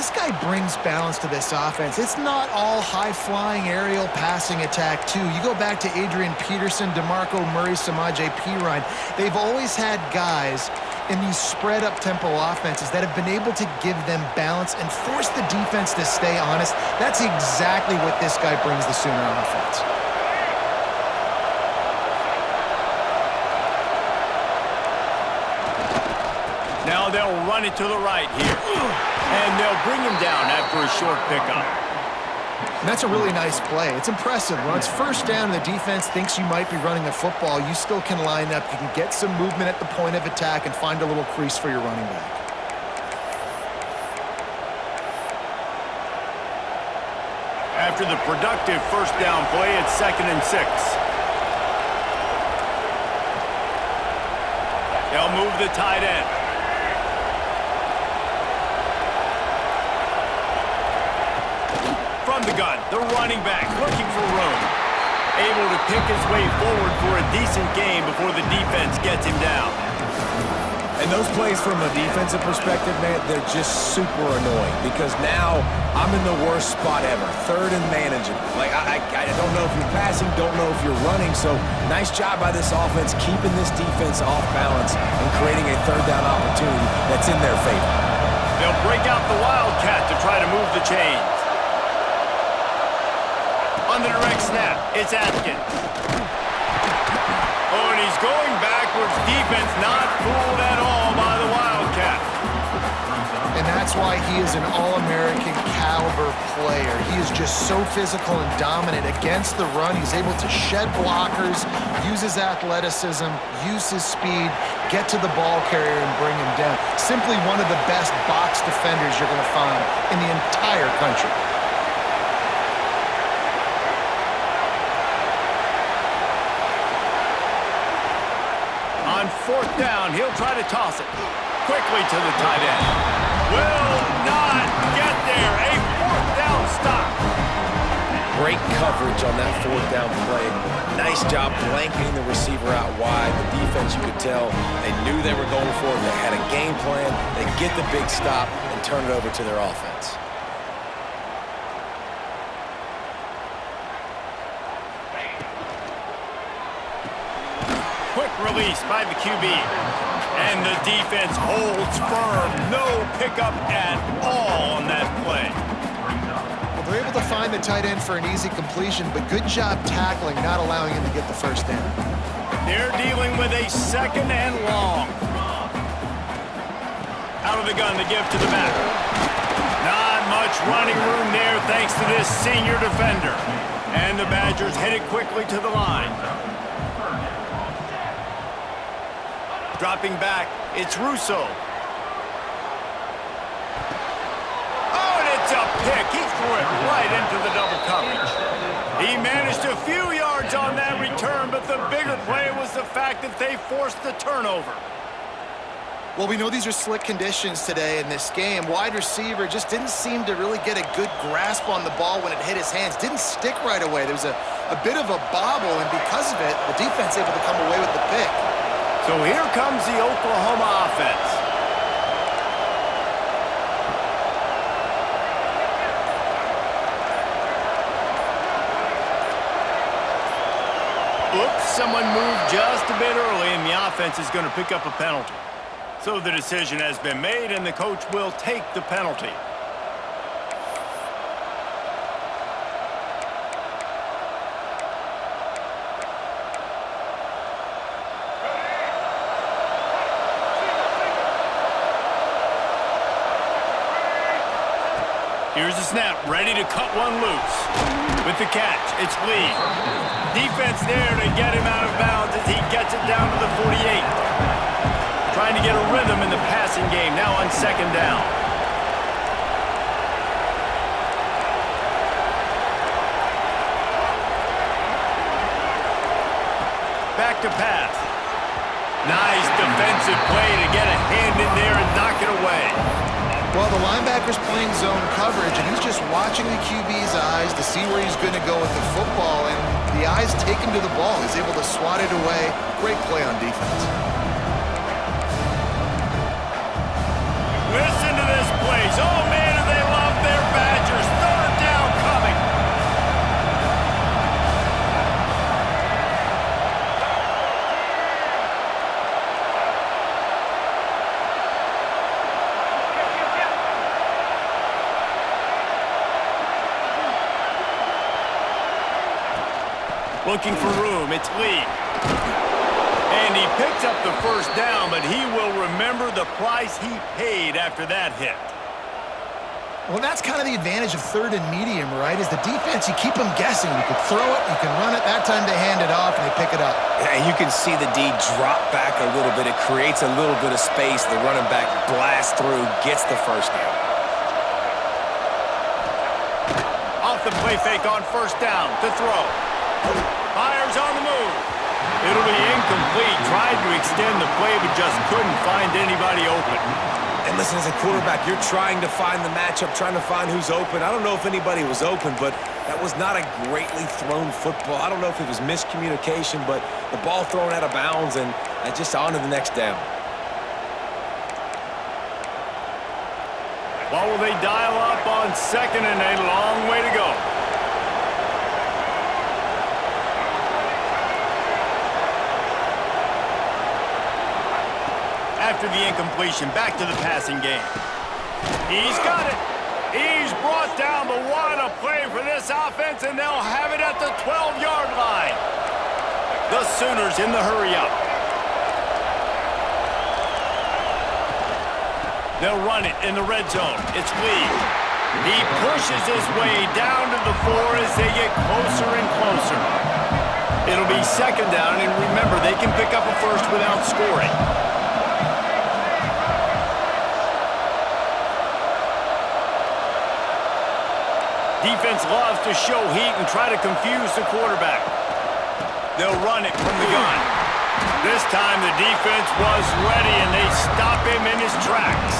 this guy brings balance to this offense. It's not all high-flying aerial passing attack, too. You go back to Adrian Peterson, DeMarco Murray, Samaje Perine. They've always had guys in these spread-up tempo offenses that have been able to give them balance and force the defense to stay honest. That's exactly what this guy brings the Sooner offense. Now they'll run it to the right here. And they'll bring him down after a short pickup. And that's a really nice play. It's impressive. When it's first down and the defense thinks you might be running the football, you still can line up. You can get some movement at the point of attack and find a little crease for your running back. After the productive first down play, it's 2nd and 6. They'll move the tight end. From the gun, the running back looking for room. Able to pick his way forward for a decent gain before the defense gets him down. And those plays from a defensive perspective, man, they're just super annoying because now I'm in the worst spot ever. 3rd and manageable. Like, I don't know if you're passing, don't know if you're running. So nice job by this offense keeping this defense off balance and creating a 3rd down opportunity that's in their favor. They'll break out the Wildcat to try to move the chains. On the direct snap, it's Atkins. Oh, and he's going backwards. Defense not fooled at all by the Wildcat. And that's why he is an All-American caliber player. He is just so physical and dominant against the run. He's able to shed blockers, use his athleticism, use his speed, get to the ball carrier and bring him down. Simply one of the best box defenders you're going to find in the entire country. On 4th down, he'll try to toss it quickly to the tight end. Will not get there. A 4th down stop. Great coverage on that 4th down play. Nice job blanketing the receiver out wide. The defense, you could tell, they knew they were going for it. They had a game plan. They get the big stop and turn it over to their offense. Quick release by the QB. And the defense holds firm. No pickup at all on that play. Well, they're able to find the tight end for an easy completion, but good job tackling, not allowing him to get the first down. They're dealing with a 2nd and long. Out of the gun, the give to the back. Not much running room there thanks to this senior defender. And the Badgers headed quickly to the line. Dropping back, it's Russo. Oh, and it's a pick. He threw it right into the double coverage. He managed a few yards on that return, but the bigger play was the fact that they forced the turnover. Well, we know these are slick conditions today in this game. Wide receiver just didn't seem to really get a good grasp on the ball when it hit his hands. Didn't stick right away. There was a bit of a bobble, and because of it, the defense able to come away with the pick. So here comes the Oklahoma offense. Oops, someone moved just a bit early, and the offense is going to pick up a penalty. So the decision has been made, and the coach will take the penalty. Here's the snap, ready to cut one loose. With the catch, it's Lee. Defense there to get him out of bounds as he gets it down to the 48. Trying to get a rhythm in the passing game, now on 2nd down. Back to pass. Nice defensive play to get a hand in there and knock it away. Well, the linebacker's playing zone coverage, and he's just watching the QB's eyes to see where he's going to go with the football, and the eyes take him to the ball. He's able to swat it away. Great play on defense. Listen to this place. Oh, man, do they like Looking for room. It's Lee. And he picks up the first down, but he will remember the price he paid after that hit. Well, that's kind of the advantage of third and medium, right? Is the defense, you keep them guessing. You can throw it, you can run it. That time they hand it off and they pick it up. And you can see the D drop back a little bit. It creates a little bit of space. The running back blasts through, gets the first down. Off the play fake on first down to throw. Fires on the move. It'll be incomplete. Tried to extend the play, but just couldn't find anybody open. And listen, as a quarterback, you're trying to find the matchup, trying to find who's open. I don't know if anybody was open, but that was not a greatly thrown football. I don't know if it was miscommunication, but the ball thrown out of bounds and just on to the next down. What will they dial up on second and a long way to go? After the incompletion, back to the passing game. He's got it. He's brought down, but what a play for this offense, and they'll have it at the 12-yard line. The Sooners in the hurry-up. They'll run it in the red zone. It's Lee. He pushes his way down to the 4 as they get closer and closer. It'll be second down, and remember, they can pick up a first without scoring. Defense loves to show heat and try to confuse the quarterback. They'll run it from the gun. This time the defense was ready and they stop him in his tracks.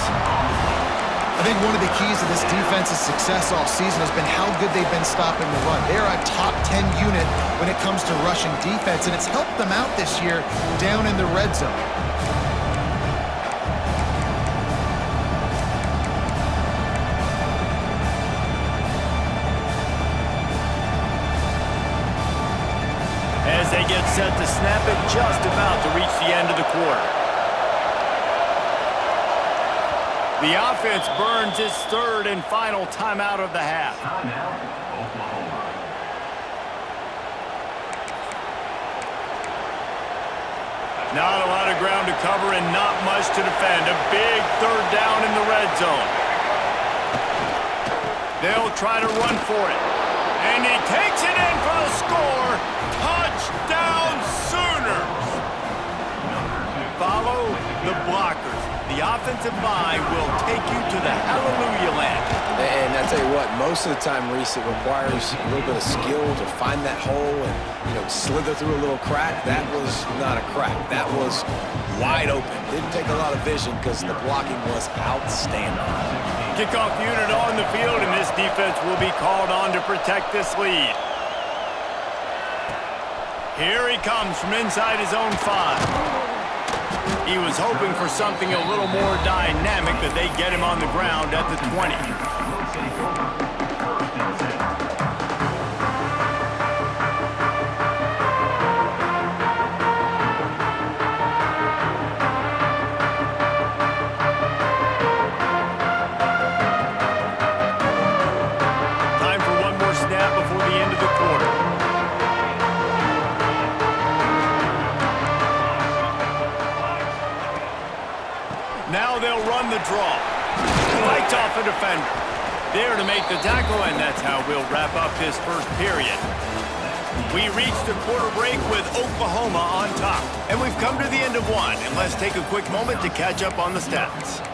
I think one of the keys to this defense's success all season has been how good they've been stopping the run. They're a top 10 unit when it comes to rushing defense, and it's helped them out this year down in the red zone. As they get set to snap it, just about to reach the end of the quarter. The offense burns its third and final timeout of the half. Not a lot of ground to cover and not much to defend. A big third down in the red zone. They'll try to run for it. And he takes it in for the score. Touchdown Sooners! Follow the blockers. The offensive line will take you to the hallelujah land. And I tell you what, most of the time, Reese, it requires a little bit of skill to find that hole and, slither through a little crack. That was not a crack. That was wide open. Didn't take a lot of vision because the blocking was outstanding. Kickoff unit on the field, and this defense will be called on to protect this lead. Here he comes from inside his own 5. He was hoping for something a little more dynamic, but they get him on the ground at the 20. Time for one more snap before the end of the quarter. Now they'll run the draw. Fights off a defender. There to make the tackle, and that's how we'll wrap up this first period. We reached the quarter break with Oklahoma on top, and we've come to the end of one, and let's take a quick moment to catch up on the stats.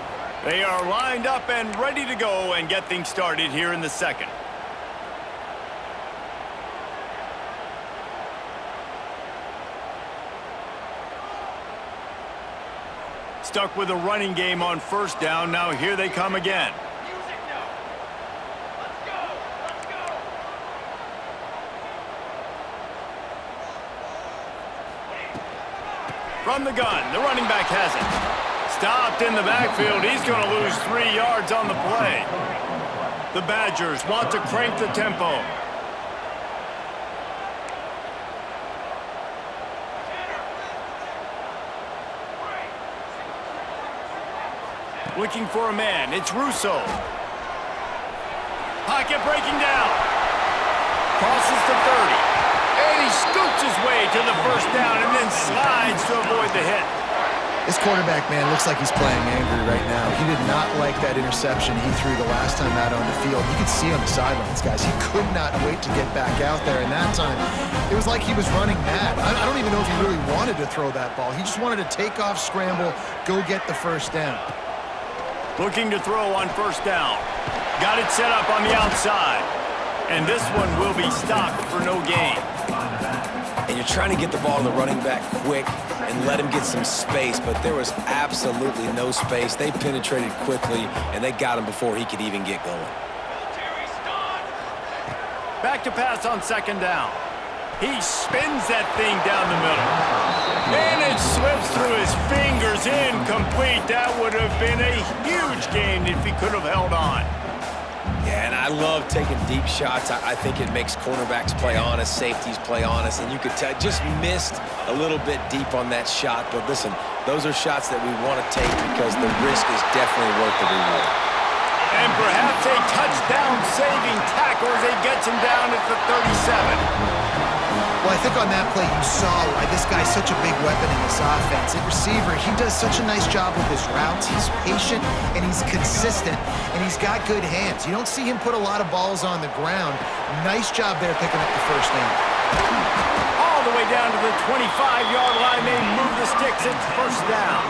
They are lined up and ready to go and get things started here in the second. Stuck with a running game on first down. Now here they come again. From the gun, the running back has it. Stopped in the backfield. He's going to lose 3 yards on the play. The Badgers want to crank the tempo. Looking for a man. It's Russo. Pocket breaking down. Crosses the 30. And he scoots his way to the first down and then slides to avoid the hit. This quarterback, man, looks like he's playing angry right now. He did not like that interception he threw the last time out on the field. You could see on the sidelines, guys, he could not wait to get back out there. And that time, it was like he was running mad. I don't even know if he really wanted to throw that ball. He just wanted to take off, scramble, go get the first down. Looking to throw on first down. Got it set up on the outside. And this one will be stopped for no gain. And you're trying to get the ball to the running back quick and let him get some space, but there was absolutely no space. They penetrated quickly, and they got him before he could even get going. Back to pass on second down. He spins that thing down the middle. And it slips through his fingers, incomplete. That would have been a huge gain if he could have held on. Yeah, and I love taking deep shots. I think it makes cornerbacks play honest, safeties play honest, and you could tell just missed a little bit deep on that shot. But listen, those are shots that we want to take because the risk is definitely worth the reward. And perhaps a touchdown-saving tackle as he gets him down at the 37. Well, I think on that play you saw why this guy's such a big weapon in this offense. At receiver, he does such a nice job with his routes. He's patient, and he's consistent, and he's got good hands. You don't see him put a lot of balls on the ground. Nice job there picking up the first down. All the way down to the 25-yard line. They move the sticks. It's first down.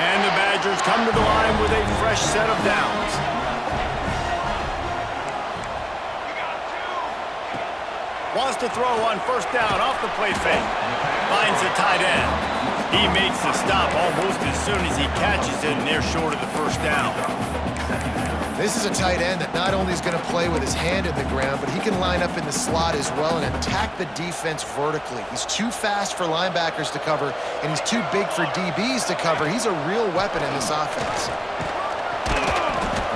And the Badgers come to the line with a fresh set of downs. Wants to throw on first down off the play fake. Finds the tight end. He makes the stop almost as soon as he catches it, and they're short of the first down. This is a tight end that not only is going to play with his hand in the ground, but he can line up in the slot as well and attack the defense vertically. He's too fast for linebackers to cover, and he's too big for DBs to cover. He's a real weapon in this offense.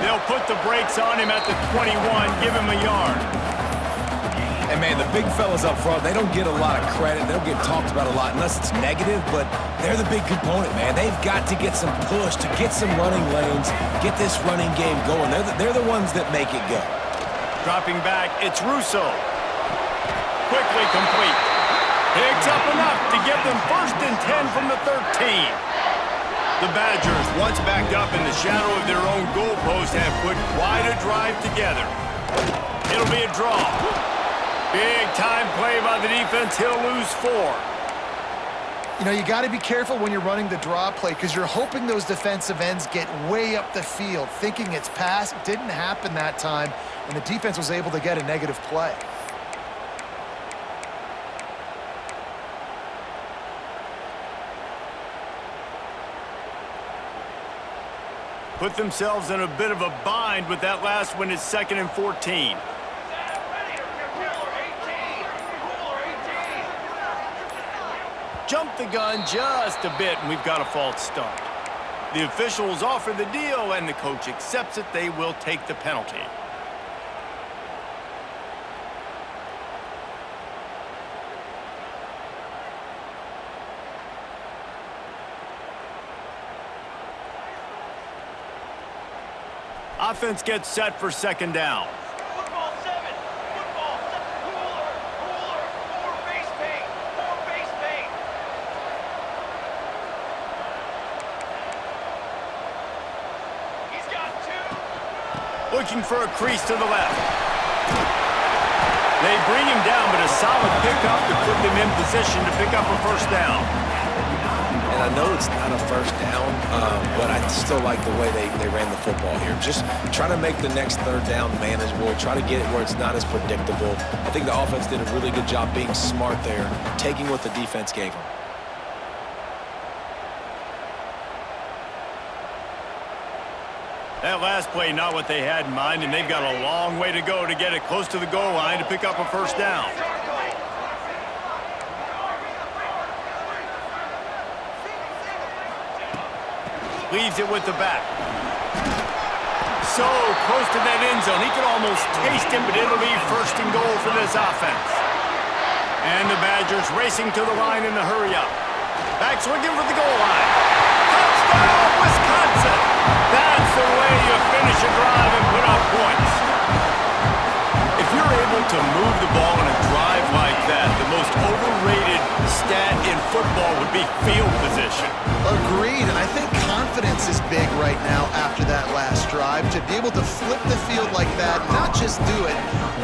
They'll put the brakes on him at the 21, give him a yard. And, man, the big fellas up front, they don't get a lot of credit. They don't get talked about a lot unless it's negative, but they're the big component, man. They've got to get some push, to get some running lanes, get this running game going. They're the ones that make it go. Dropping back, it's Russo. Quickly complete. Picks up enough to give them 1st and 10 from the 13. The Badgers, once backed up in the shadow of their own goalpost, have put quite a drive together. It'll be a draw. Big-time play by the defense. He'll lose 4. You know, you got to be careful when you're running the draw play because you're hoping those defensive ends get way up the field, thinking it's pass. It didn't happen that time, and the defense was able to get a negative play. Put themselves in a bit of a bind with that last one. It's 2nd and 14. Jump the gun just a bit, and we've got a false start. The officials offer the deal, and the coach accepts it. They will take the penalty. Offense gets set for 2nd down. Looking for a crease to the left. They bring him down, but a solid pickup to put them in position to pick up a first down. And I know it's not a first down, but I still like the way they ran the football here. Just try to make the next 3rd down manageable. Try to get it where it's not as predictable. I think the offense did a really good job being smart there, taking what the defense gave them. That last play, not what they had in mind, and they've got a long way to go to get it close to the goal line to pick up a first down. Leaves it with the back. So close to that end zone. He could almost taste it, but it'll be 1st and goal for this offense. And the Badgers racing to the line in the hurry up. Backs looking for the goal line. Touchdown, Wisconsin! That's the way you finish a drive and put up points. If you're able to move the ball in a drive like that, the most overrated stat in football would be field position. Agreed, and I think confidence is big right now after that last drive. To be able to flip the field like that, not just do it,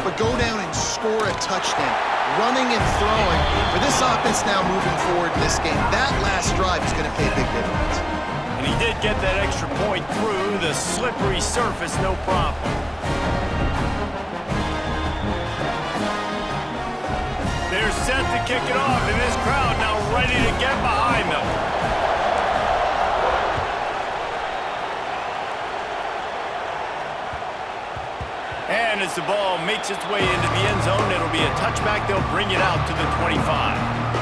but go down and score a touchdown, running and throwing. For this offense now moving forward in this game, that last drive is going to pay big dividends. And he did get that extra point through the slippery surface, no problem. They're set to kick it off, and this crowd now ready to get behind them. And as the ball makes its way into the end zone, it'll be a touchback. They'll bring it out to the 25.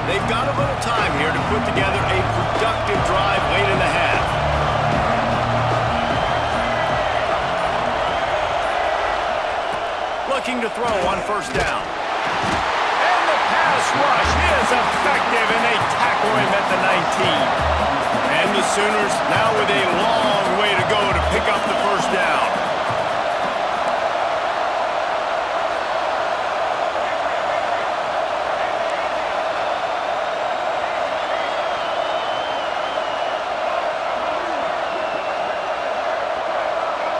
They've got a little time here to put together a productive drive late in the half. Looking to throw on first down. And the pass rush is effective, and they tackle him at the 19. And the Sooners now with a long way to go to pick up the first down.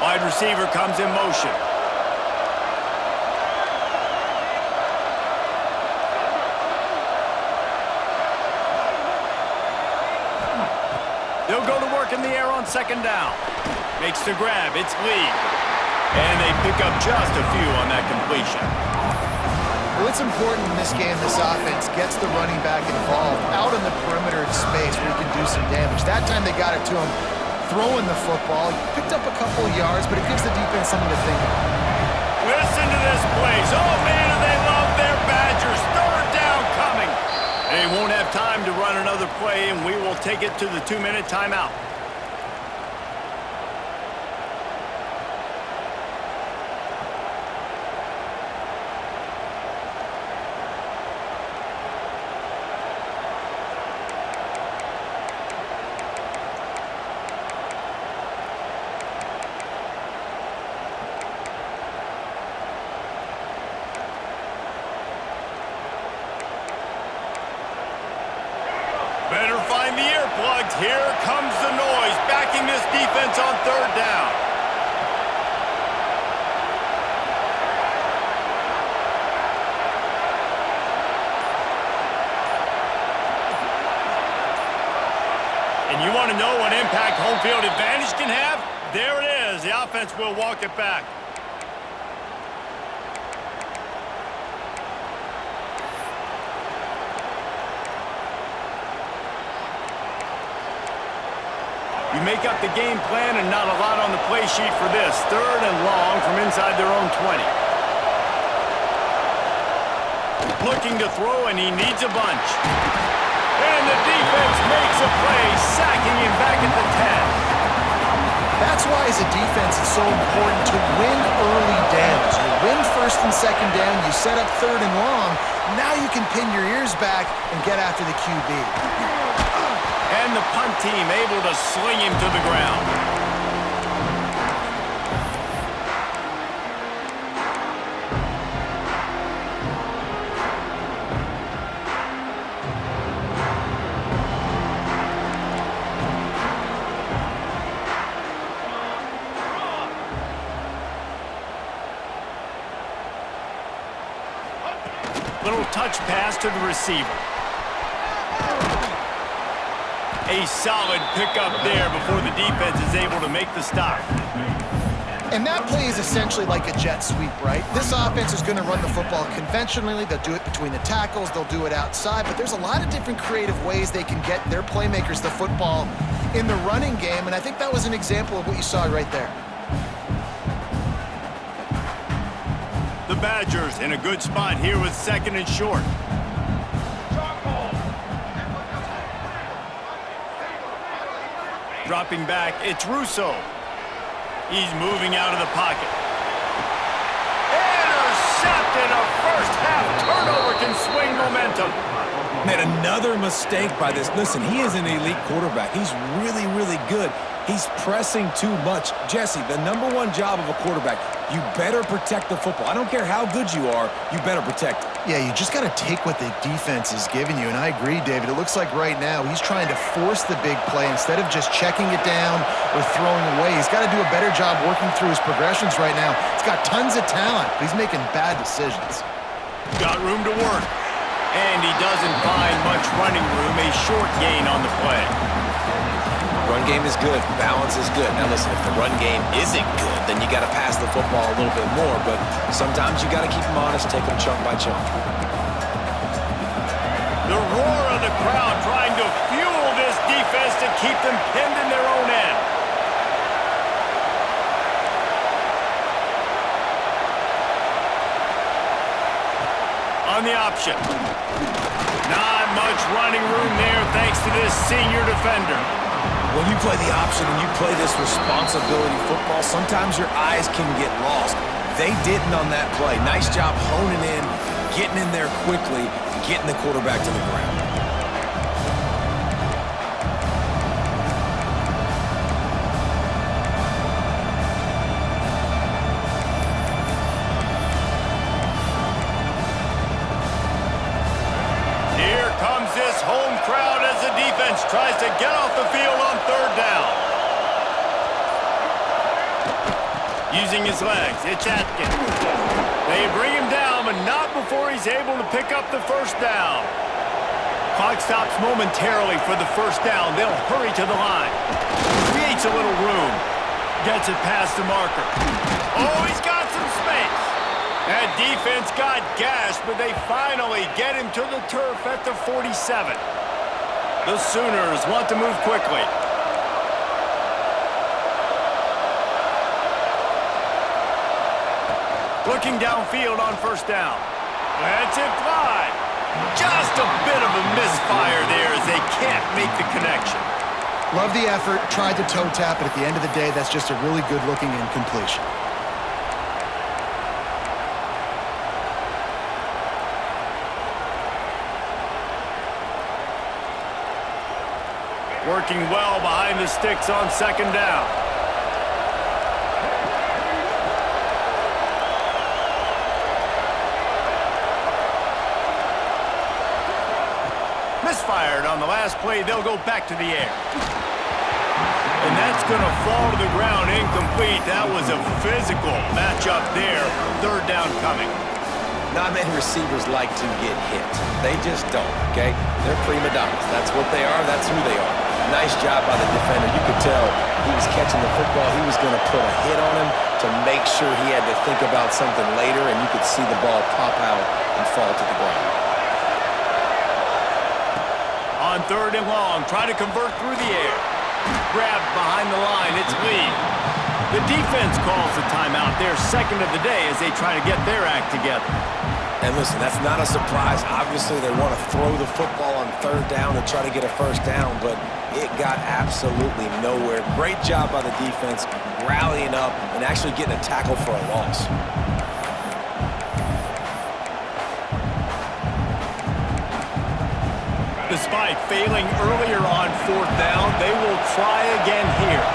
Wide receiver comes in motion. They'll go to work in the air on second down. Makes the grab. It's Lee. And they pick up just a few on that completion. Well, it's important in this game this offense gets the running back involved out in the perimeter space where he can do some damage. That time they got it to him throwing the football. He picked up a couple of yards, but it gives the defense something to think about. Listen to this place. Oh, man, do they love their Badgers. Third down coming. They won't have time to run another play, and we will take it to the 2-minute timeout. Better find the earplugs. Here comes the noise, backing this defense on third down. And you want to know what impact home field advantage can have? There it is. The offense will walk it back. You make up the game plan and not a lot on the play sheet for this. Third and long from inside their own 20. Looking to throw, and he needs a bunch. And the defense makes a play, sacking him back at the 10. That's why, as a defense, it's so important to win early downs. You win first and second down, you set up third and long. Now you can pin your ears back and get after the QB. And the punt team able to sling him to the ground. Little touch pass to the receiver. A solid pickup there before the defense is able to make the stop. And that play is essentially like a jet sweep, right? This offense is going to run the football conventionally. They'll do it between the tackles. They'll do it outside. But there's a lot of different creative ways they can get their playmakers the football in the running game. And I think that was an example of what you saw right there. The Badgers in a good spot here with second and short. Dropping back, it's Russo. He's moving out of the pocket. Intercepted, a first half turnover can swing momentum. Man, another mistake by this. Listen, he is an elite quarterback. He's really, really good. He's pressing too much. Jesse, the number one job of a quarterback, you better protect the football. I don't care how good you are, you better protect it. Yeah, you just got to take what the defense is giving you, and I agree, David. It looks like right now he's trying to force the big play instead of just checking it down or throwing away. He's got to do a better job working through his progressions right now. He's got tons of talent, but he's making bad decisions. Got room to work. And he doesn't find much running room, a short gain on the play. Run game is good. Balance is good. Now listen, if the run game isn't good, then you got to pass the football a little bit more. But sometimes you got to keep them honest, take them chunk by chunk. The roar of the crowd trying to fuel this defense to keep them pinned in their own end. On the option. Not much running room there thanks to this senior defender. When you play the option and you play this responsibility football, sometimes your eyes can get lost. They didn't on that play. Nice job honing in, getting in there quickly, getting the quarterback to the ground. Here comes this home crowd as the defense tries to get off the field on third down. Using his legs, it's Atkins. They bring him down, but not before he's able to pick up the first down. Clock stops momentarily for the first down. They'll hurry to the line. Creates a little room. Gets it past the marker. Oh, he's got some space. That defense got gashed, but they finally get him to the turf at the 47. The Sooners want to move quickly. Looking downfield on first down. That's it fly. Just a bit of a misfire there as they can't make the connection. Love the effort, tried to toe tap, but at the end of the day, that's just a really good-looking incompletion. Working well behind the sticks on second down. Misfired on the last play. They'll go back to the air. And that's going to fall to the ground incomplete. That was a physical matchup there. Third down coming. Not many receivers like to get hit. They just don't, okay? They're prima donnas. That's what they are. That's who they are. Nice job by the defender. You could tell he was catching the football. He was going to put a hit on him to make sure he had to think about something later, and you could see the ball pop out and fall to the ground. On third and long, trying to convert through the air. Grabbed behind the line, it's Lee. The defense calls the timeout, their second of the day as they try to get their act together. And listen, that's not a surprise. Obviously, they want to throw the football on third down to try to get a first down, but it got absolutely nowhere. Great job by the defense, rallying up and actually getting a tackle for a loss. Despite failing earlier on fourth down, they will try again here.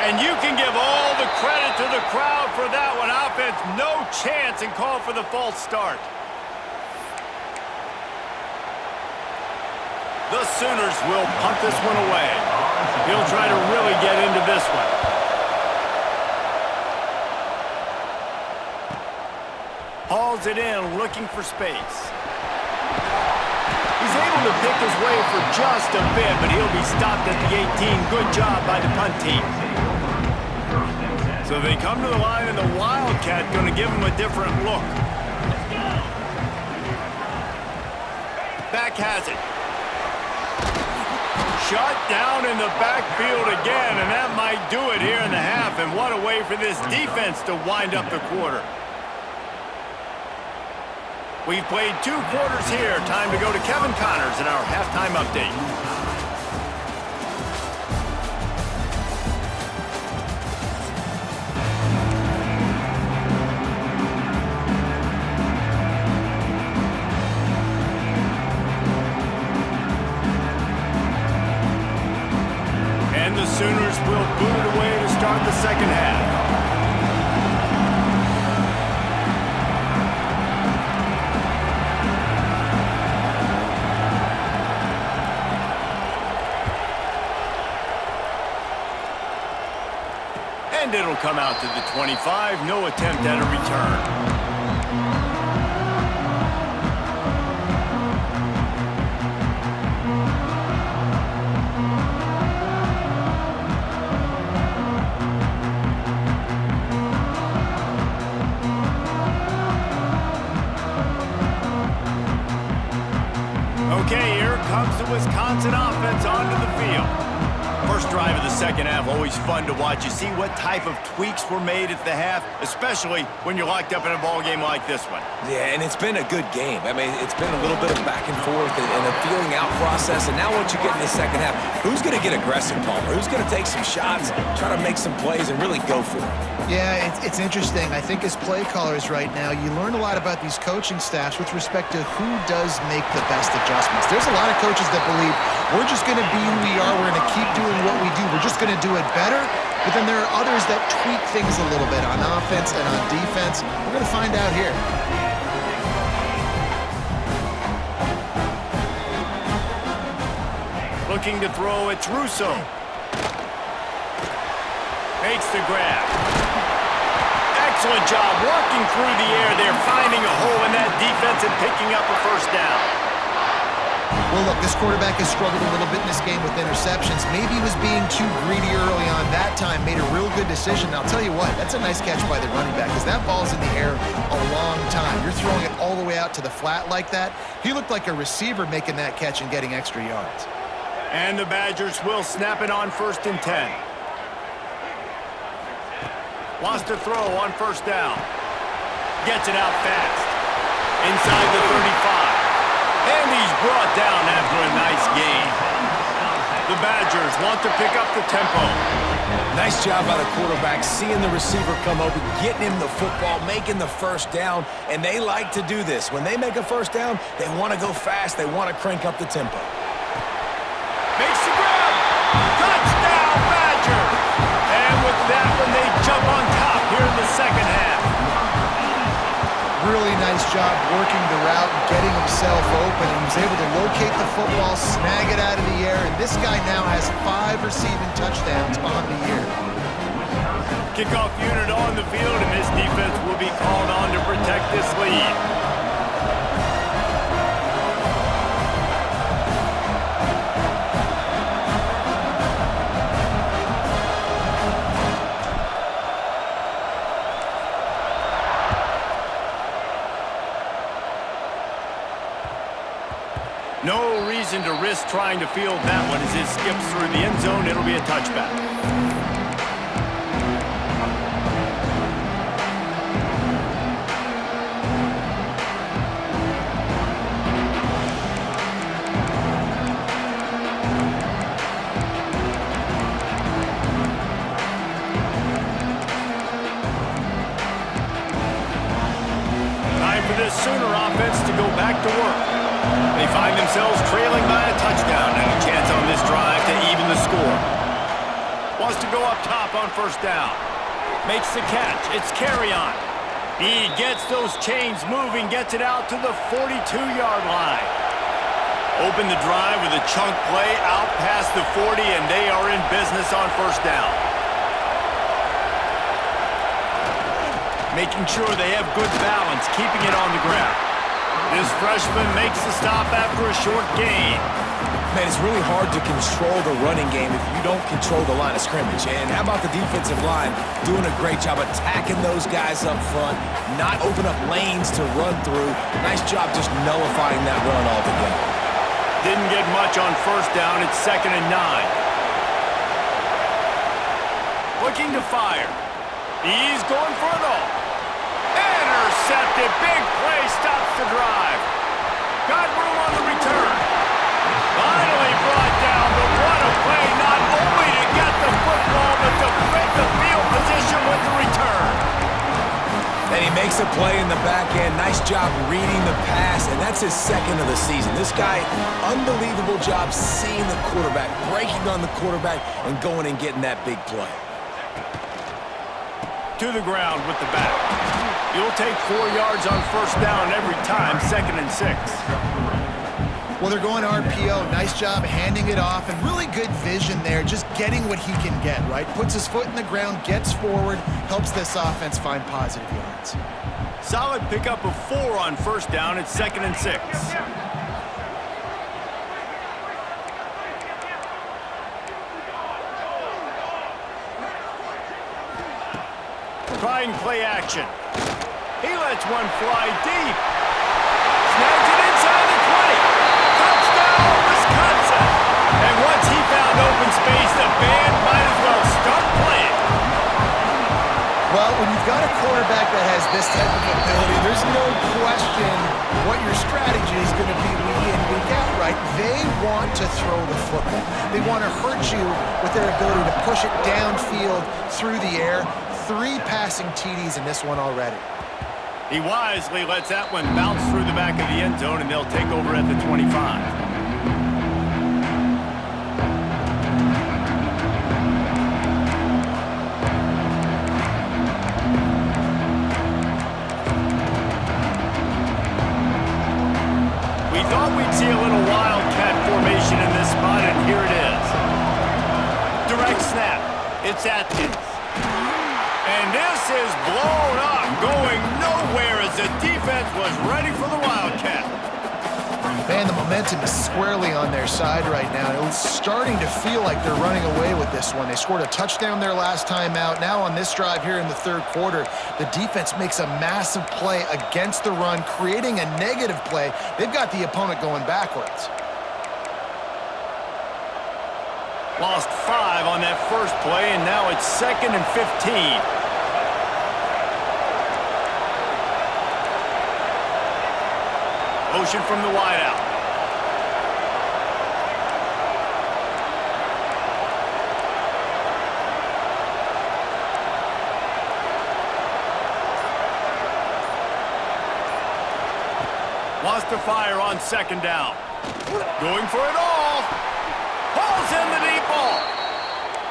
And you can give all the credit to the crowd for that one. Offense, no chance, and call for the false start. The Sooners will punt this one away. He'll try to really get into this one. Hauls it in, looking for space. He's able to pick his way for just a bit, but he'll be stopped at the 18. Good job by the punt team. So they come to the line, and the Wildcat going to give him a different look. Back has it. Shut down in the backfield again, and that might do it here in the half. And what a way for this defense to wind up the quarter. We've played 2 quarters here. Time to go to Kevin Connors in our halftime update. And the Sooners will boot it away to start the second half. And it'll come out to the 25. No attempt at a return. Okay, here comes the Wisconsin offense onto the field. First drive of the second half, always fun to watch. You see what type of tweaks were made at the half, especially when you're locked up in a ball game like this one. Yeah, and it's been a good game. I mean, it's been a little bit of back and forth and a feeling out process. And now once you get in the second half, who's going to get aggressive, Palmer? Who's going to take some shots, try to make some plays, and really go for it? Yeah, it's interesting. I think as play callers right now, you learn a lot about these coaching staffs with respect to who does make the best adjustments. There's a lot of coaches that believe we're just going to be who we are. We're going to keep doing what we do. We're just going to do it better. But then there are others that tweak things a little bit on offense and on defense. We're going to find out here. Looking to throw, it's Russo. Makes the grab. Excellent job working through the air there, finding a hole in that defense and picking up a first down. Well, look, this quarterback has struggled a little bit in this game with interceptions. Maybe he was being too greedy early on. That time made a real good decision. I'll tell you what, that's a nice catch by the running back because that ball's in the air a long time. You're throwing it all the way out to the flat like that. He looked like a receiver making that catch and getting extra yards. And the Badgers will snap it on 1st and 10. Wants to throw on first down. Gets it out fast. Inside the 35. And he's brought down after a nice gain. The Badgers want to pick up the tempo. Nice job by the quarterback, seeing the receiver come open, getting him the football, making the first down, and they like to do this. When they make a first down, they want to go fast. They want to crank up the tempo. Makes the grab. Touchdown, Badgers. And with that one, they jump on top here in the second half. Really nice job working the route and getting himself open. He was able to locate the football, snag it out of the air, and this guy now has 5 receiving touchdowns on the year. Kickoff unit on the field, and this defense will be called on to protect this lead. No reason to risk trying to field that one as it skips through the end zone. It'll be a touchback. Time for this Sooner offense to go back to work. They find themselves trailing by a touchdown and a chance on this drive to even the score. Wants to go up top on first down. Makes the catch. It's Carrion. He gets those chains moving, gets it out to the 42-yard line. Open the drive with a chunk play out past the 40, and they are in business on first down. Making sure they have good balance, keeping it on the ground. This freshman makes the stop after a short gain. Man, it's really hard to control the running game if you don't control the line of scrimmage. And how about the defensive line doing a great job attacking those guys up front, not open up lanes to run through. Nice job just nullifying that run altogether. Didn't get much on first down. It's 2nd and 9. Looking to fire. He's going for it all. Intercepted. Big play stops the drive. makes a play in the back end. Nice job reading the pass, and that's his second of the season. This guy, unbelievable job seeing the quarterback, breaking on the quarterback, and going and getting that big play. To the ground with the back. You'll take 4 yards on first down every time, 2nd and 6. Well, they're going RPO. Nice job handing it off, and really good vision there, just getting what he can get, right? Puts his foot in the ground, gets forward, helps this offense find positive yards. Solid pickup of 4 on first down. It's 2nd and 6. Trying play action. He lets one fly deep. Snags it inside the 20. Touchdown, Wisconsin! And once he found open space, the band might as well start playing. Well, when you've got a quarterback that has this type of ability, there's no question what your strategy is going to be week in, week out, right? They want to throw the football. They want to hurt you with their ability to push it downfield through the air. 3 passing TDs in this one already. He wisely lets that one bounce through the back of the end zone, and they'll take over at the 25. We thought we'd see a little wildcat formation in this spot, and here it is. Direct snap. It's Atkins. And this is blown up, going nowhere as the defense was ready for the Wildcat. Man, the momentum is squarely on their side right now. It's starting to feel like they're running away with this one. They scored a touchdown their last time out. Now on this drive here in the 3rd quarter, the defense makes a massive play against the run, creating a negative play. They've got the opponent going backwards. Lost 5 on that first play, and now it's 2nd and 15. Motion from the wideout. Wants to fire on 2nd down. Going for it all. Hauls in the deep ball.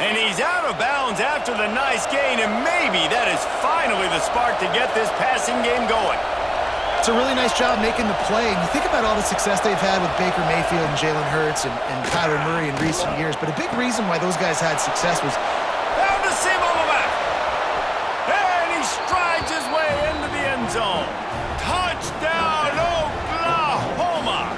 And he's out of bounds after the nice gain, and maybe that is finally the spark to get this passing game going. It's a really nice job making the play. And you think about all the success they've had with Baker Mayfield and Jalen Hurts and Kyler Murray in recent years. But a big reason why those guys had success was found the seam on the left. And he strides his way into the end zone. Touchdown, Oklahoma!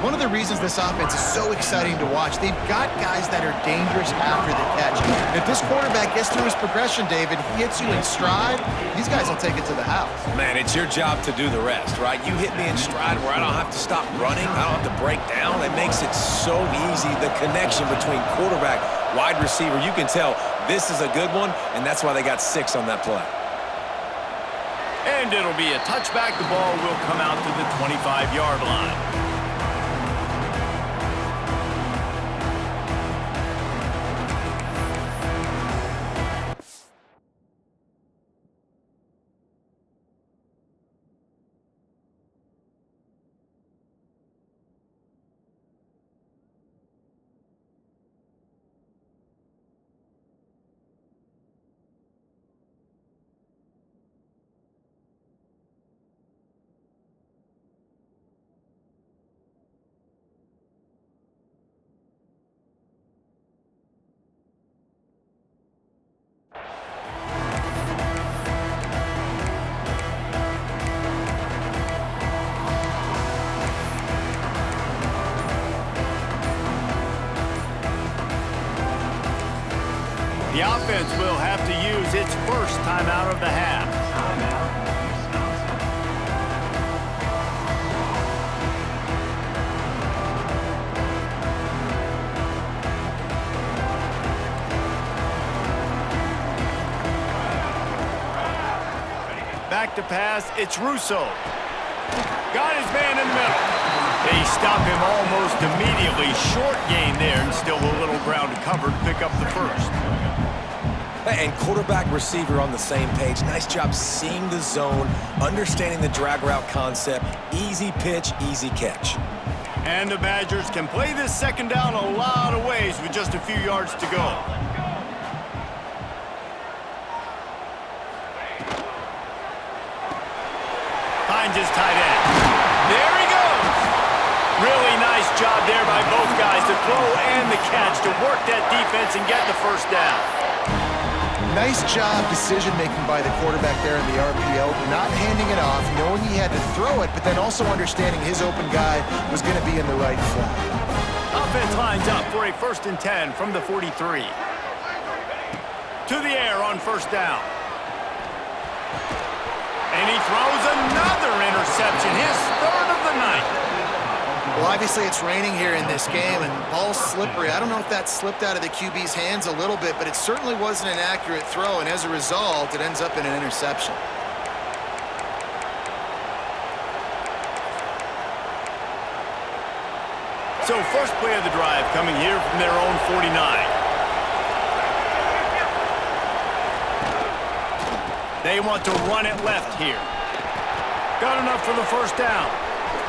one of the reasons this offense is so exciting to watch. They've got guys that are dangerous after the catch. If this quarterback gets through his progression, David, he hits you in stride, these guys will take it to the house. Man, it's your job to do the rest, right? You hit me in stride where I don't have to stop running. I don't have to break down. It makes it so easy. The connection between quarterback, wide receiver, you can tell this is a good one, and that's why they got 6 on that play. And it'll be a touchback. The ball will come out to the 25-yard line. The offense will have to use its first timeout of the half. Back to pass, it's Russo. Got his man in the middle. They stop him almost immediately. Short gain there, and still a little ground to cover to pick up the first. And quarterback receiver on the same page. Nice job seeing the zone, understanding the drag route concept. Easy pitch, easy catch. And the Badgers can play this second down a lot of ways with just a few yards to go. Finds his tight end. There he goes. Really nice job there by both guys to throw and the catch to work that defense and get the first down. Nice job decision-making by the quarterback there in the RPO, not handing it off, knowing he had to throw it, but then also understanding his open guy was going to be in the right flat. Offense lines up for a 1st and 10 from the 43. To the air on first down. And he throws another interception, his 3rd of the night. Well, obviously it's raining here in this game, and ball's slippery. I don't know if that slipped out of the QB's hands a little bit, but it certainly wasn't an accurate throw, and as a result, it ends up in an interception. So first play of the drive coming here from their own 49. They want to run it left here. Got enough for the first down.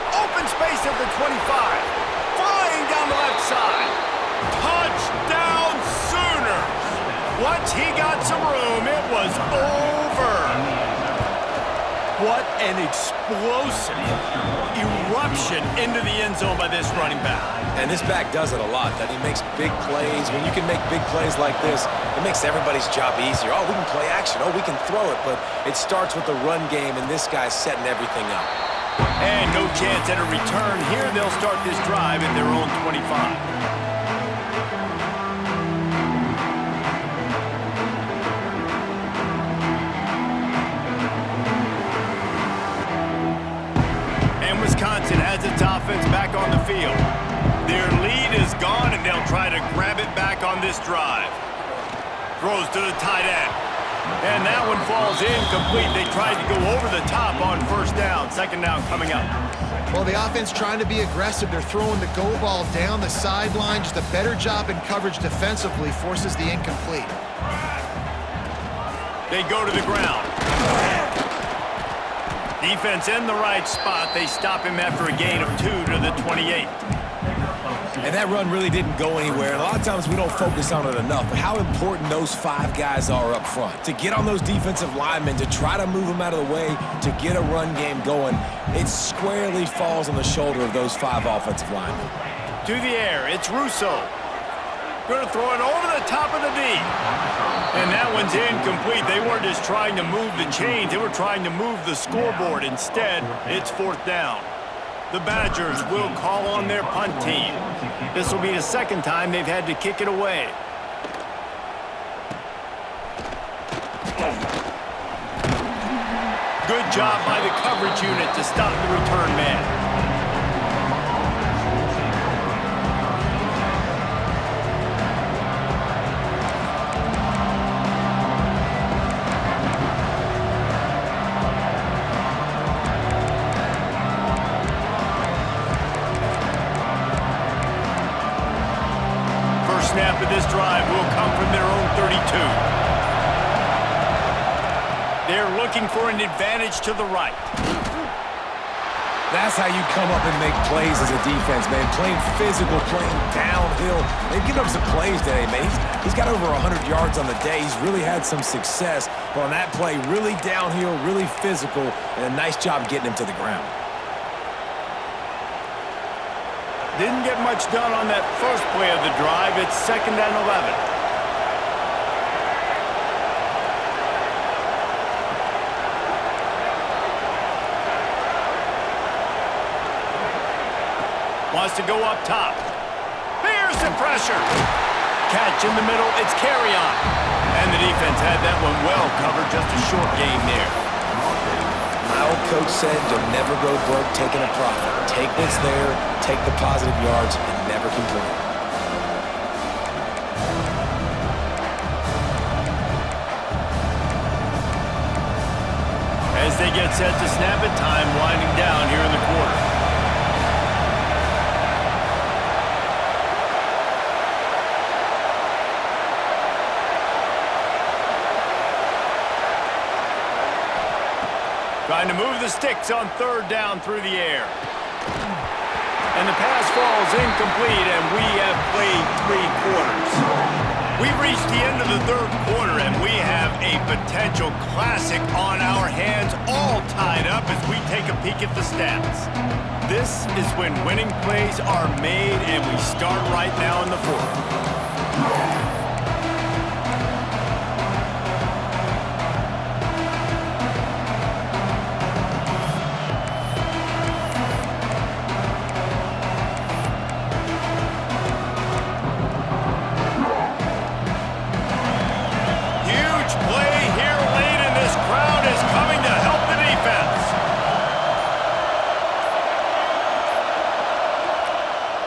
Open space at the 25. Flying down the left side. Touchdown Sooners. Once he got some room, it was over. What an explosive eruption into the end zone by this running back. And this back does it a lot, that he makes big plays. When you can make big plays like this, it makes everybody's job easier. Oh, we can play action. Oh, we can throw it. But it starts with the run game, and this guy's setting everything up. And no chance at a return here. They'll start this drive at their own 25. Wisconsin has its offense back on the field. Their lead is gone, and they'll try to grab it back on this drive. Throws to the tight end. And that one falls incomplete. They tried to go over the top on first down. Second down coming up. Well, the offense trying to be aggressive. They're throwing the go ball down the sideline. Just a better job in coverage defensively forces the incomplete. They go to the ground. Defense in the right spot. They stop him after a gain of 2 to the 28. And that run really didn't go anywhere. And a lot of times we don't focus on it enough. But how important those 5 guys are up front. To get on those defensive linemen, to try to move them out of the way, to get a run game going, it squarely falls on the shoulder of those 5 offensive linemen. To the air, it's Russo. Going to throw it over the top of the D. And that one's incomplete. They weren't just trying to move the chains. They were trying to move the scoreboard. Instead, it's 4th down. The Badgers will call on their punt team. This will be the 2nd time they've had to kick it away. Good job by the coverage unit to stop the return man. Snap of this drive will come from their own 32. They're looking for an advantage to the right. That's how you come up and make plays as a defense, man. Playing physical, playing downhill. They've given up some plays today, man. He's got over 100 yards on the day. He's really had some success. But on that play, really downhill, really physical, and a nice job getting him to the ground. Didn't get much done on that first play of the drive. It's 2nd and 11. Wants to go up top. Here's the pressure. Catch in the middle. It's carry on. And the defense had that one well covered. Just a short game there. My old coach said you'll never go broke taking a profit. Take what's there, take the positive yards, and never complain. As they get set to snap it, time winding down here in the quarter. the sticks on third down through the air. And the pass falls incomplete, and we have played 3 quarters. We've reached the end of the third quarter, and we have a potential classic on our hands, all tied up as we take a peek at the stats. This is when winning plays are made, and we start right now in the fourth.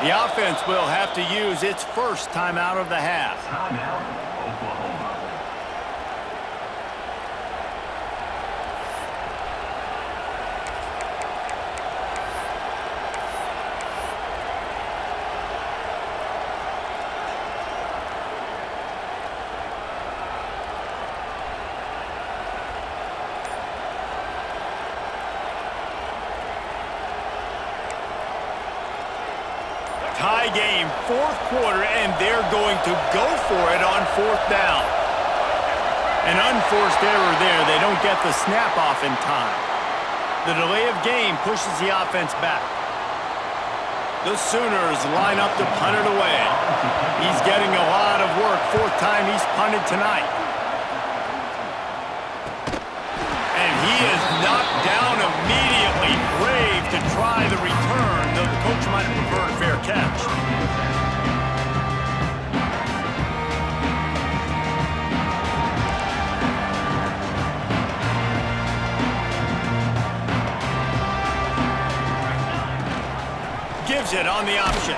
The offense will have to use its first timeout of the half. Timeout, Oklahoma. Tie game, fourth quarter, and they're going to go for it on fourth down. An unforced error there. They don't get the snap off in time. The delay of game pushes the offense back. The Sooners line up to punt it away. He's getting a lot of work. 4th time he's punted tonight. And he is knocked down immediately. Brave to try the return, though the coach might have preferred a fair catch. Gives it on the option.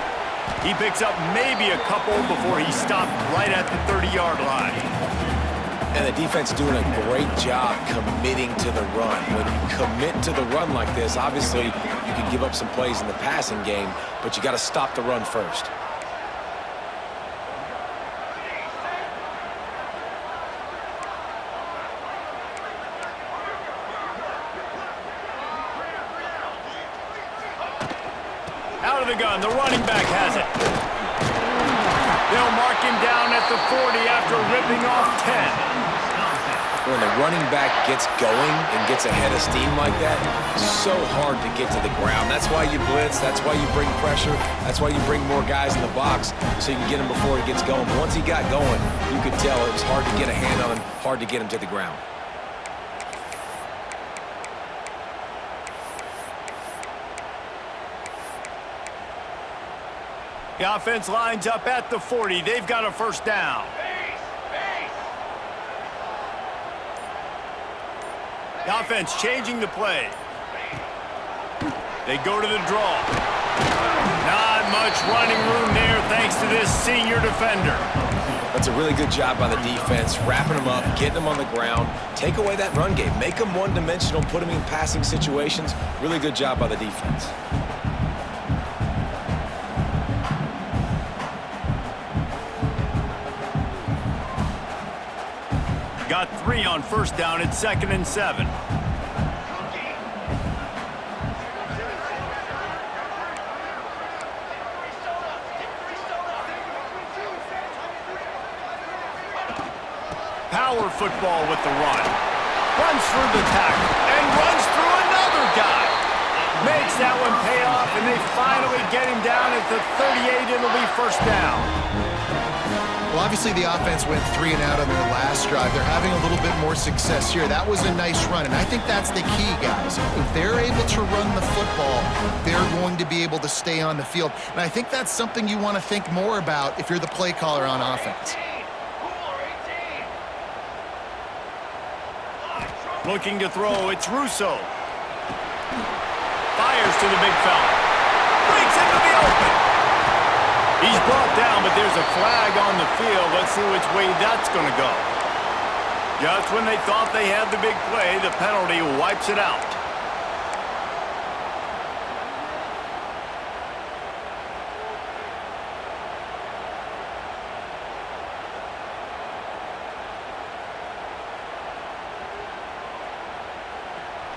He picks up maybe a couple before he stopped right at the 30-yard line. And the defense doing a great job committing to the run. When you commit to the run like this, obviously you can give up some plays in the passing game, but you got to stop the run first. Out of the gun, the running back has it. They'll mark him down at the 40 after ripping off 10. When the running back gets going and gets ahead of steam like that, it's so hard to get to the ground. That's why you blitz. That's why you bring pressure. That's why you bring more guys in the box so you can get him before he gets going. But once he got going, you could tell it was hard to get a hand on him, hard to get him to the ground. The offense lines up at the 40. They've got a first down. The offense changing the play. They go to the draw. Not much running room there thanks to this senior defender. That's a really good job by the defense, wrapping them up, getting them on the ground, take away that run game, make them one-dimensional, put them in passing situations. Really good job by the defense. Got 3 on first down at 2nd and 7. Power football with the run. Runs through the tackle and runs through another guy. Makes that one pay off, and they finally get him down at the 38. It'll be first down. Well, obviously the offense went 3 and out on their last drive. They're having a little bit more success here. That was a nice run, and I think that's the key, guys. If they're able to run the football, they're going to be able to stay on the field. And I think that's something you want to think more about if you're the play caller on offense. Looking to throw, it's Russo. Fires to the big fella. Breaks into the open. He's brought down, but there's a flag on the field. Let's see which way that's going to go. Just when they thought they had the big play, the penalty wipes it out.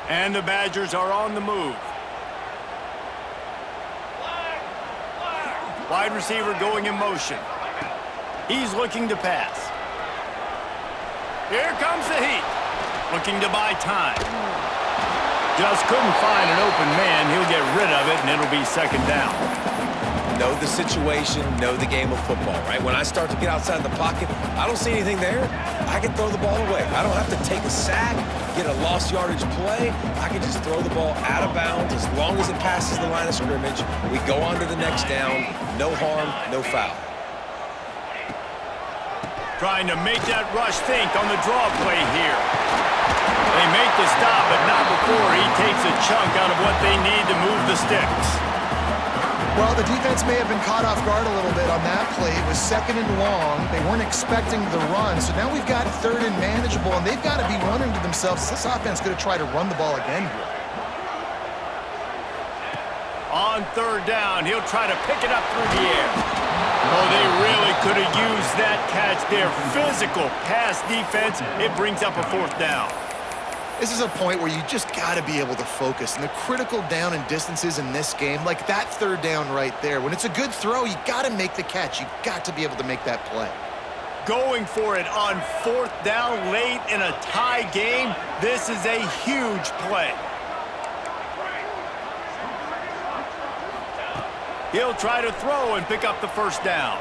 And the Badgers are on the move. Wide receiver going in motion. He's looking to pass. Here comes the heat. Looking to buy time. Just couldn't find an open man. He'll get rid of it, and it'll be second down. Know the situation, know the game of football, right? When I start to get outside the pocket, I don't see anything there, I can throw the ball away. I don't have to take a sack, get a lost yardage play. I can just throw the ball out of bounds as long as it passes the line of scrimmage. We go on to the next down. No harm, no foul. Trying to make that rush think on the draw play here. They make the stop, but not before he takes a chunk out of what they need to move the sticks. Well, the defense may have been caught off guard a little bit on that play. It was second and long. They weren't expecting the run, so now we've got third and manageable, and they've got to be running to themselves. This offense is going to try to run the ball again here. On third down, he'll try to pick it up through the air. Oh, they really could have used that catch there. Physical pass defense. It brings up a fourth down. This is a point where you just got to be able to focus. And the critical down and distances in this game, like that third down right there, when it's a good throw, you got to make the catch. You got to be able to make that play. Going for it on fourth down late in a tie game. This is a huge play. He'll try to throw and pick up the first down.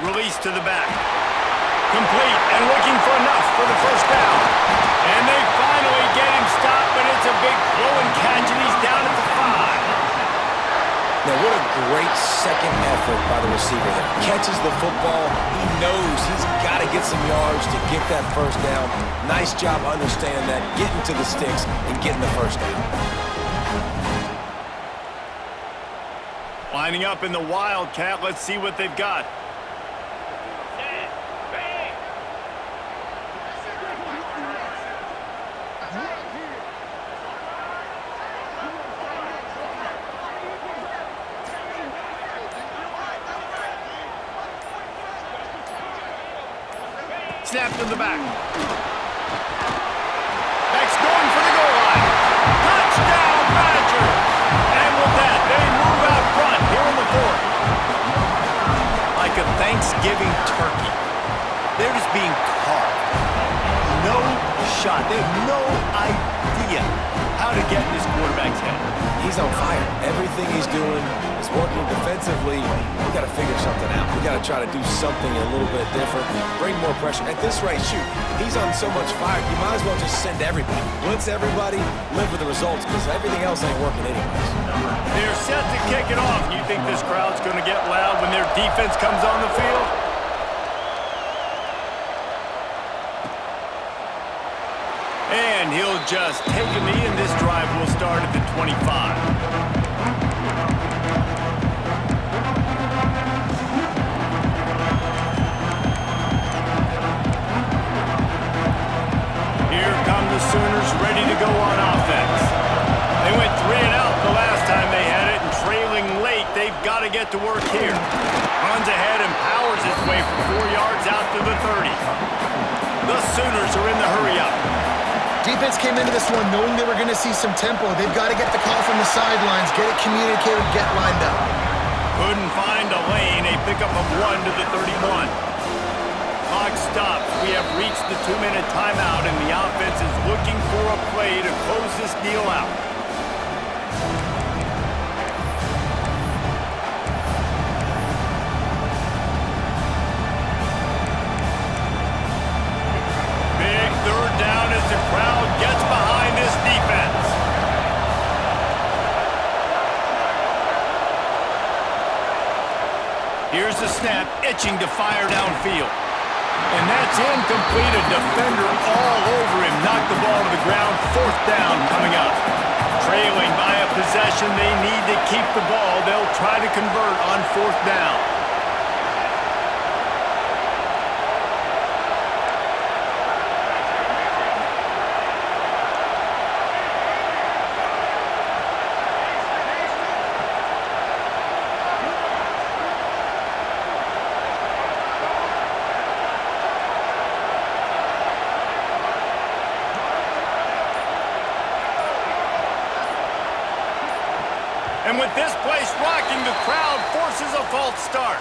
Release to the back. Complete and looking for enough for the first down. And they finally get him stopped, but it's a big flowing catch, and he's down at the 5. Now, what a great second effort by the receiver there. Catches the football. He knows he's got to get some yards to get that first down. Nice job understanding that, getting to the sticks and getting the first down. Lining up in the Wildcat. Let's see what they've got. Snapped in the back. Beck's going for the goal line. Touchdown, Badgers! And with that, they move out front here in the fourth. Like a Thanksgiving turkey. They're just being carved. No shot. They have no idea how to get in this quarterback's head. He's on fire. Everything he's doing is working defensively. We got to figure something out. We got to try to do something a little bit different. Bring more pressure. At this rate, shoot, he's on so much fire, you might as well just send everybody. Blitz everybody, live with the results, because everything else ain't working anyways. They're set to kick it off. You think this crowd's going to get loud when their defense comes on the field? And he'll just take a knee, and this drive will start at the 25. Here come the Sooners ready to go on offense. They went 3 and out the last time they had it, and trailing late, they've got to get to work here. Runs ahead and powers his way for 4 yards out to the 30. The Sooners are in the hurry-up. Defense came into this one knowing they were going to see some tempo. They've got to get the call from the sidelines, get it communicated, get lined up. Couldn't find a lane. A pickup of 1 to the 31. Clock stops. We have reached the 2-minute timeout, and the offense is looking for a play to close this deal out. Big third down as the crowd gets behind this defense. Here's the snap, itching to fire downfield. And that's incomplete. A defender all over him. Knocked the ball to the ground. Fourth down coming up. Trailing by a possession. They need to keep the ball. They'll try to convert on fourth down. And with this place rocking, the crowd forces a false start.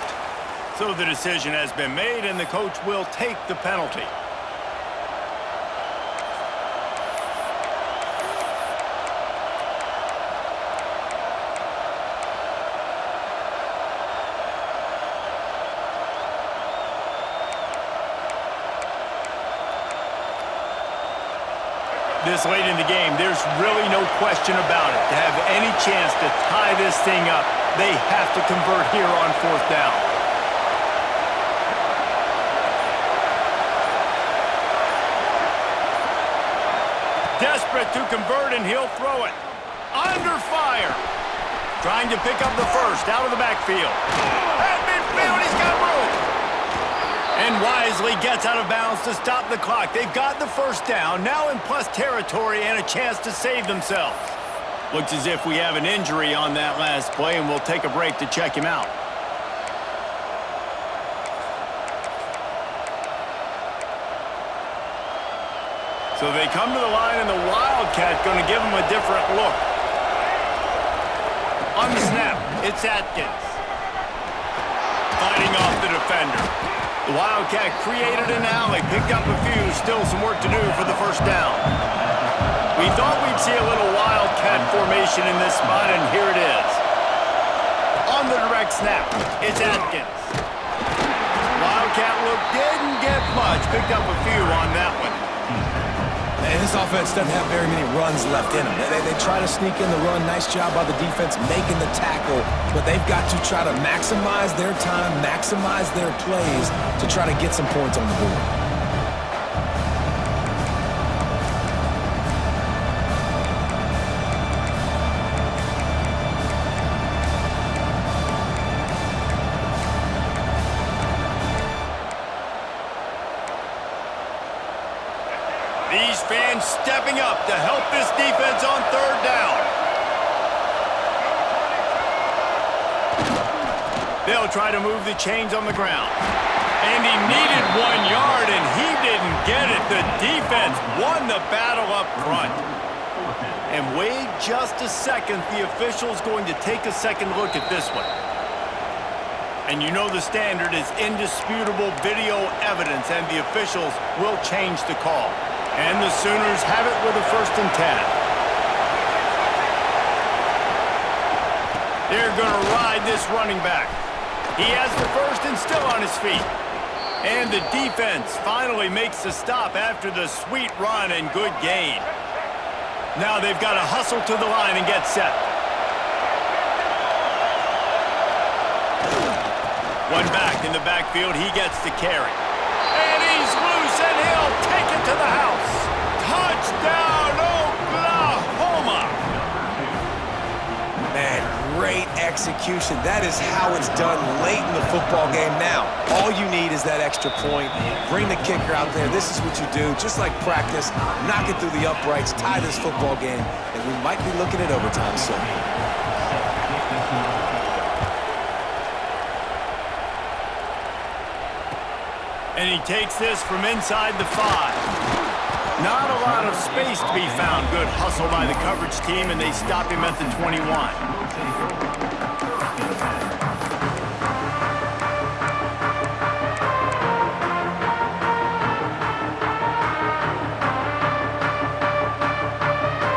So the decision has been made, and the coach will take the penalty. This late in the game, there's really no question about it. To have any chance to tie this thing up, they have to convert here on 4th down. Desperate to convert, and he'll throw it. Under fire. Trying to pick up the first out of the backfield. At midfield, he's got room. And wisely gets out of bounds to stop the clock. They've got the first down, now in plus territory and a chance to save themselves. Looks as if we have an injury on that last play, and we'll take a break to check him out. So they come to the line, and the Wildcat going to give them a different look. On the snap, it's Atkins. Fighting off the defender. The Wildcat created an alley, picked up a few, still some work to do for the first down. We thought we'd see a little Wildcat formation in this spot, and here it is. On the direct snap, it's Atkins. Wildcat look didn't get much, picked up a few on that one. And this offense doesn't have very many runs left in them. They try to sneak in the run. Nice job by the defense making the tackle, but they've got to try to maximize their time, maximize their plays to try to get some points on the board. These fans stepping up to help this defense on 3rd down. They'll try to move the chains on the ground. And he needed 1 yard, and he didn't get it. The defense won the battle up front. And wait just a second. The official's going to take a second look at this one. And you know the standard is indisputable video evidence, and the officials will change the call. And the Sooners have it with a 1st and 10. They're going to ride this running back. He has the first and still on his feet. And the defense finally makes the stop after the sweet run and good gain. Now they've got to hustle to the line and get set. One back in the backfield, he gets the carry. And he's loose, and he'll take it to the house. Touchdown, Oklahoma! Man, great execution. That is how it's done late in the football game. Now, all you need is that extra point. Bring the kicker out there. This is what you do. Just like practice, knock it through the uprights, tie this football game, and we might be looking at overtime soon. And he takes this from inside the 5. Not a lot of space to be found. Good hustle by the coverage team, and they stop him at the 21.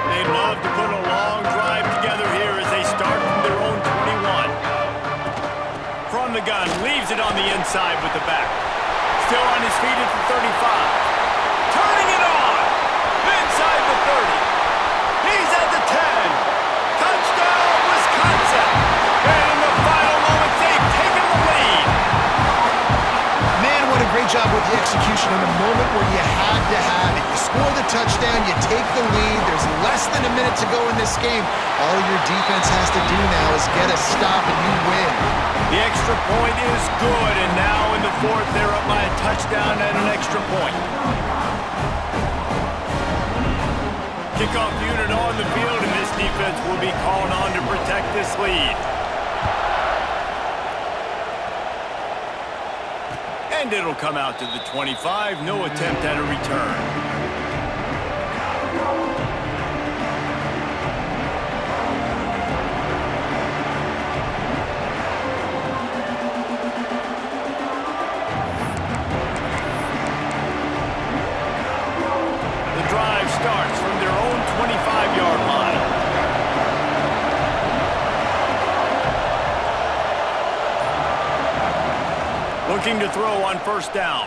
They'd love to put a long drive together here as they start from their own 21. From the gun, leaves it on the inside with the back. Still on his feet at the 35. Turning it on. Inside the 30. He's at the 10. Touchdown, Wisconsin. And in the final moments, they've taken the lead. Man, what a great job with the execution in a moment where you had to have it. You score the touchdown, you take the lead. There's less than a minute to go in this game. All your defense has to do now is get a stop and you win. The extra point is good, and now in the 4th, they're up by a touchdown and an extra point. Kickoff unit on the field, and this defense will be called on to protect this lead. And it'll come out to the 25. No attempt at a return. Looking to throw on first down.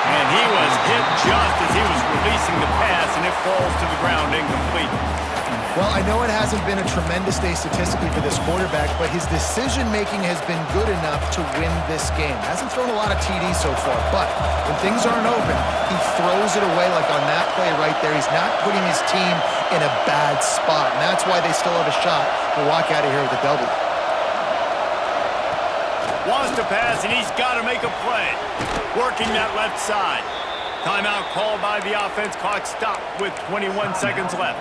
And he was hit just as he was releasing the pass, and it falls to the ground incomplete. Well, I know it hasn't been a tremendous day statistically for this quarterback, but his decision-making has been good enough to win this game. Hasn't thrown a lot of TDs so far, but when things aren't open, he throws it away like on that play right there. He's not putting his team in a bad spot, and that's why they still have a shot to walk out of here with a W. Wants to pass, and he's got to make a play. Working that left side. Timeout called by the offense. Clock stopped with 21 seconds left.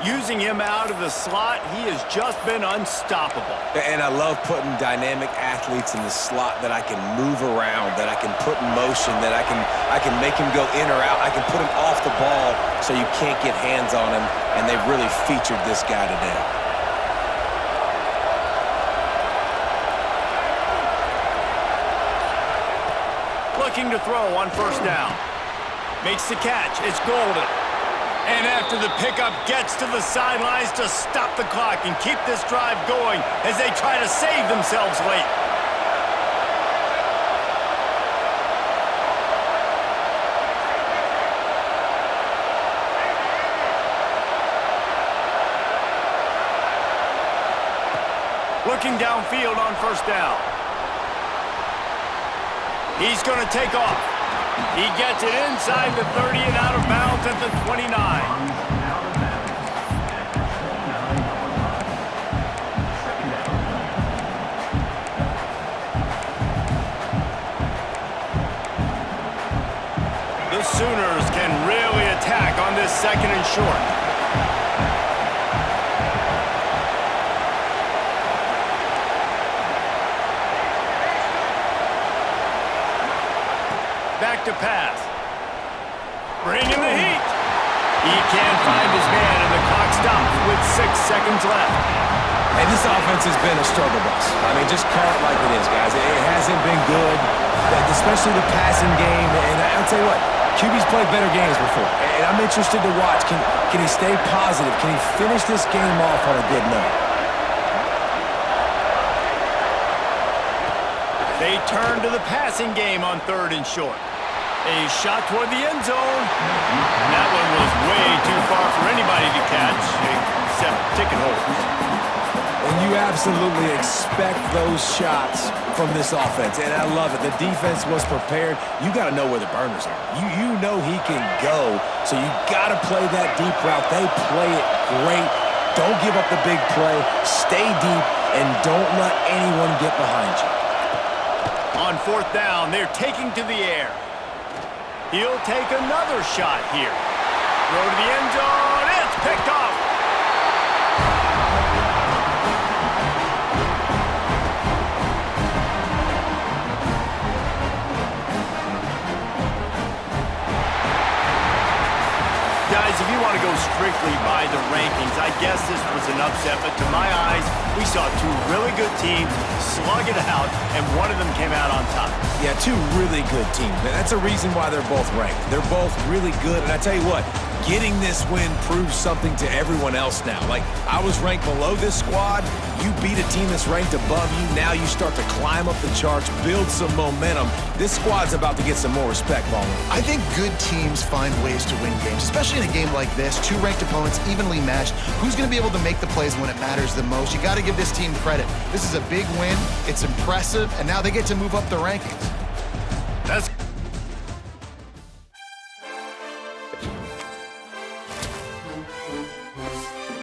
Using him out of the slot, he has just been unstoppable. And I love putting dynamic athletes in the slot that I can move around, that I can put in motion, that I can make him go in or out. I can put him off the ball so you can't get hands on him, and they've really featured this guy today. Looking to throw on first down. Makes the catch. It's Golden. And after the pickup, gets to the sidelines to stop the clock and keep this drive going as they try to save themselves late. Looking downfield on first down. He's going to take off. He gets it inside the 30 and out of bounds at the 29. The Sooners can really attack on this second and short. Back to pass. Bringing the heat. He can't find his man, and the clock stops with 6 seconds left. And this offense has been a struggle bus. I mean, just call it like it is, guys. It hasn't been good, especially the passing game. And I'll tell you what, QB's played better games before. And I'm interested to watch. Can he stay positive? Can he finish this game off on a good note? They turn to the passing game on third and short. A shot toward the end zone. That one was way too far for anybody to catch, except ticket holders. And you absolutely expect those shots from this offense, and I love it. The defense was prepared. You got to know where the burners are. You know he can go, so you got to play that deep route. They play it great. Don't give up the big play. Stay deep, and don't let anyone get behind you. On fourth down, they're taking to the air. He'll take another shot here. Throw to the end zone. It's picked off. Guys, if you want to go strictly by the rankings, I guess this was an upset, but to my eyes, we saw two really good teams slug it out, and one of them came out on top. Yeah, two really good teams, man. That's a reason why they're both ranked. They're both really good, and I tell you what, getting this win proves something to everyone else now. Like, I was ranked below this squad. You beat a team that's ranked above you. Now you start to climb up the charts, build some momentum. This squad's about to get some more respect, Ballmer. I think good teams find ways to win games, especially in a game like this. Two ranked opponents, evenly matched. Who's going to be able to make the plays when it matters the most? You got to give this team credit. This is a big win. It's impressive, and now they get to move up the rankings. That's